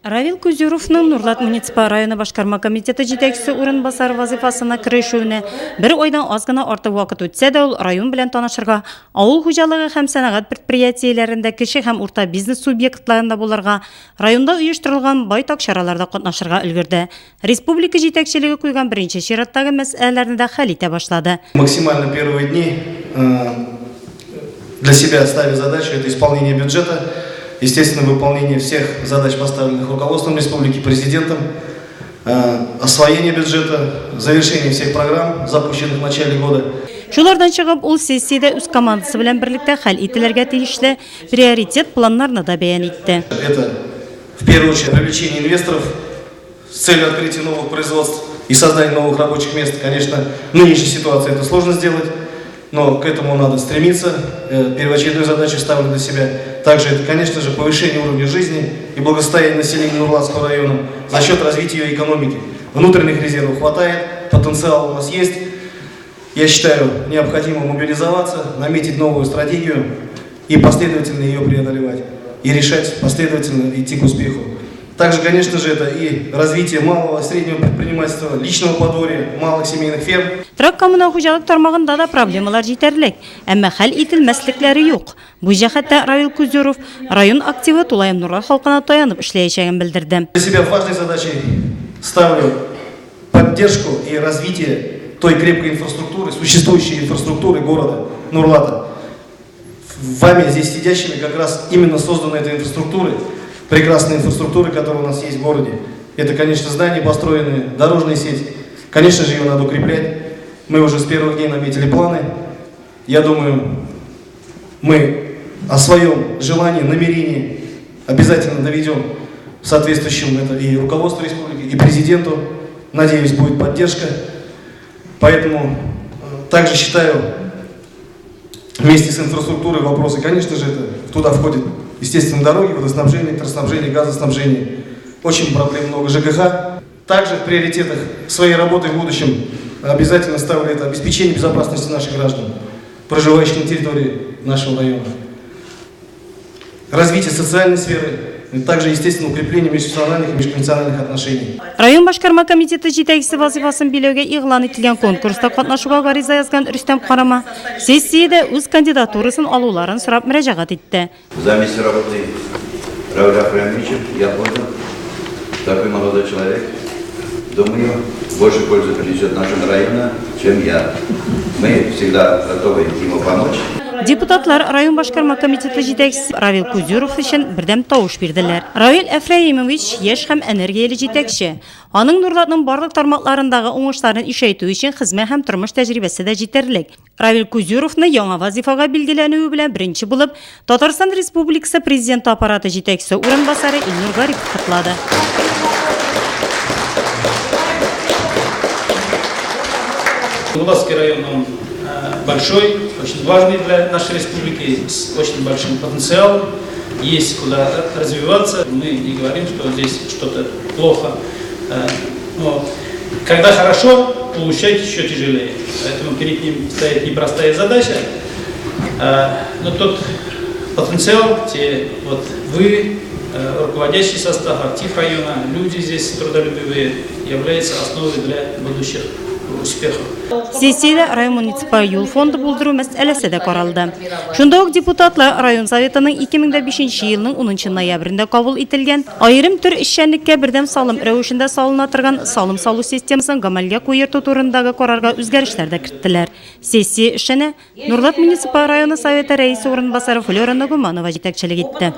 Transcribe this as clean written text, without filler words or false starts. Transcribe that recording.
Равил Кузюровның Нурлат муниципаль районы башкарма комитеты җитәкчесе урынбасары вазифасына керешүенә бер айдан аз гына артык вакыт үтсә дә, ул район белән танышырга, авыл хуҗалыгы һәм сәнәгать предприятиеләрендә кече һәм урта бизнес субъектларында булырга, районда оештырылган байтак чараларда катнашырга өлгерде. Республика җитәкчелеге куйган беренче чираттагы мәсьәләләрне дә хәл итә башлады. Максимально первые дни для себя ставили задачу это исполнение бюджета. Естественно, выполнение всех задач, поставленных руководством республики, президентом, освоение бюджета, завершение всех программ, запущенных в начале года. Шулардан чыгып, ул сессиядә үз командасы белән берлектә хәл ителергә тиешле приоритет планнарны да бәян итте. Это, в первую очередь, привлечение инвесторов с целью открытия новых производств и создания новых рабочих мест. Конечно, в нынешней ситуации это сложно сделать, но к этому надо стремиться. Первоочередную задачу ставлю для себя. Также это, конечно же, повышение уровня жизни и благосостояния населения Нурлатского района за счет развития ее экономики. Внутренних резервов хватает, потенциал у нас есть. Я считаю, необходимо мобилизоваться, наметить новую стратегию и последовательно ее преодолевать. И решать последовательно идти к успеху. Также, конечно же, это и развитие малого и среднего предпринимательства, личного подворья, малых семейных ферм. Трак коммуналь хуҗалык тармагында да проблемалар җитәрлек, әмма хәл ителмәслекләре юк. Бу җәһәттә Равил Кузюров район активы Тулаем Нурлат халкына таянып эшләячәген белдерде. Для себя важной задачей ставлю поддержку и развитие той крепкой инфраструктуры, существующей инфраструктуры города Нурлата. Вами здесь сидящими как раз именно создана эта инфраструктура, прекрасная инфраструктура, которая у нас есть в городе. Это, конечно, здания построенные, дорожная сеть. Конечно же, ее надо укреплять. Мы уже с первых дней наметили планы. Я думаю, мы о своем желании, намерении обязательно доведем соответствующему это и руководству республики, и президенту. Надеюсь, будет поддержка. Поэтому также считаю, вместе с инфраструктурой вопросы, конечно же, это туда входит, естественно, дороги, водоснабжение, электроснабжение, газоснабжение. Очень проблем много ЖКХ. Также в приоритетах своей работы в будущем обязательно ставлю это обеспечение безопасности наших граждан, проживающих на территории нашего района. Развитие социальной сферы, также, естественно, укрепление межнациональных и межконфессиональных отношений. Район башкарма комитеты җитәкчесе вазифасын биләүгә игълан ителгән конкурста катнашуга гариза язган Рөстәм Карама сессиядә үз кандидатурасын алуларын сорап мөрәҗәгать итте. За месте работы Равиля Ефремовича я понял, такой молодой человек, думаю, больше пользы принесет нашему району, чем я. Мы всегда готовы ему помочь. Депутатлар район башкарма комитеты җитәкчесе Равил Кузюров өчен бердәм тавыш бирделәр. Равил Ефремович яшь һәм энергияле җитәкче. Аның Нурлатның барлык тармакларындагы уңышларын ишәйтү өчен хезмәт һәм тормыш тәҗрибәсе дә җитәрлек. Равил Кузюровны яңа вазифага билгеләнүе белән беренче булып Татарстан Республикасы президенты аппараты җитәкчесе урынбасары Илнур Гарипов котлады. Нурлатский район он большой, очень важный для нашей республики, с очень большим потенциалом, есть куда развиваться. Мы не говорим, что здесь что-то плохо, но когда хорошо, получать еще тяжелее. Поэтому перед ним стоит непростая задача, но тот потенциал, вы, руководящий состав, актив района, люди здесь трудолюбивые, является основой для будущих успехов. Сессиядә район муниципаль юл фонды булдыру мәсьәләсе дә каралды. Шунда ук депутатлар район советының 2005 елның 10 ноябрендә кабул ителгән аерым төр эшчәнлеккә бердәм салым рәвешендә салына торган салым салу системасын гамәлгә куерту турындагы карарга үзгәрешләр дә кертеләр. Сессия эшенә Нурлат муниципаль районы советы рәисе урынбасары Флора Нагуманова җитәкчелек итте.